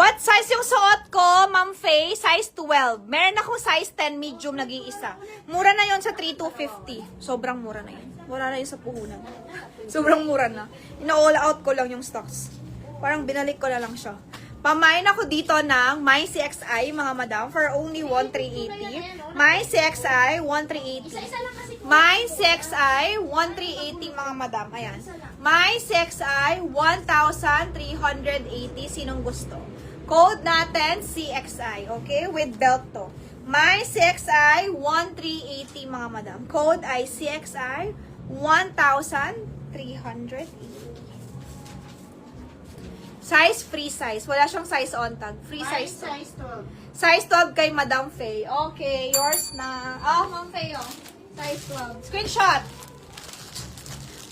What size yung suot ko, Ma'am Faye? Size 12. Meron akong size 10 medium nag-iisa. Mura na yon sa 3,250. Sobrang mura na yun. Wala na yun sa puhunan. Sobrang mura na. Ina-all out ko lang yung stocks. Parang binalik ko na lang siya. Pamain ako dito ng My CXI, mga madam, for only 1,380. My CXI, 1,380. My CXI, 1,380, mga madam. Ayan. My CXI, 1,380. Sinong gusto? Code natin, CXI. Okay? With belt to. My CXI, 1,380, mga madam. Code ay CXI, 1,380. Size, free size. Wala siyang size on tag. Free size to. Size 12. Size 12 kay Madam Faye. Okay, yours na. Oh, Ma'am Faye, oh. Size 12. Screenshot.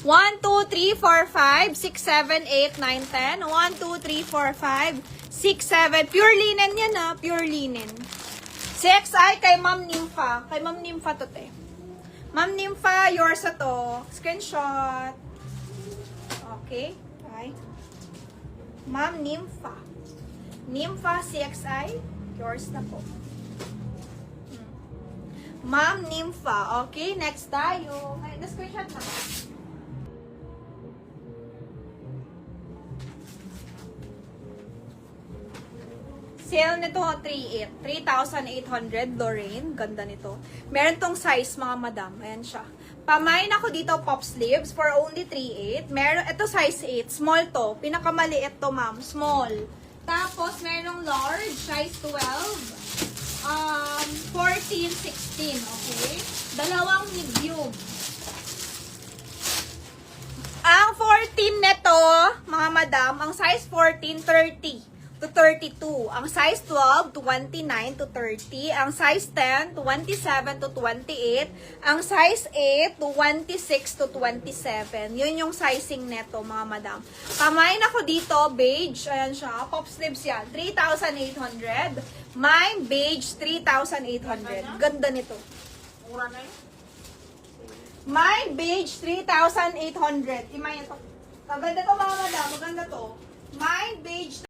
1, 2, 3, 4, 5, 6, 7, 8, 9, 10. 1, 2, 3, 4, 5, 6, 7. Pure linen yan, ha. Pure linen. CXI kay Ma'am Nympha. Kay Ma'am Nympha to, te. Ma'am Nympha, yours na to. Screenshot. Okay. Bye. Ma'am Nympha. Nympha CXI. Yours na po. Ma'am Nympha. Okay, next tayo. Ay, na-screenshot na ba? Sale nito 3,800 Lorraine. Ganda nito. Meron tong size, mga madam. Ayan siya. Pamain ako dito pop sleeves for only 3,800. Meron, ito size 8. Small to. Pinakamaliit to, ma'am. Small. Tapos, merong large, size 12. 14, 16. Okay? Dalawang medium. Ang 14 neto, mga madam, ang size 14, 30 to 32. Ang size 12, 29 to 30. Ang size 10, 27 to 28. Ang size 8, 26 to 27. Yun yung sizing neto, mga madam. Kamain ako dito, beige. Ayan siya. Pop sleeves yan. 3,800. Mine, beige, 3,800. Ganda nito. Mura na yun. Mine, beige, 3,800. Imay ito. Maganda to, mga madam. Maganda to. Mine, beige,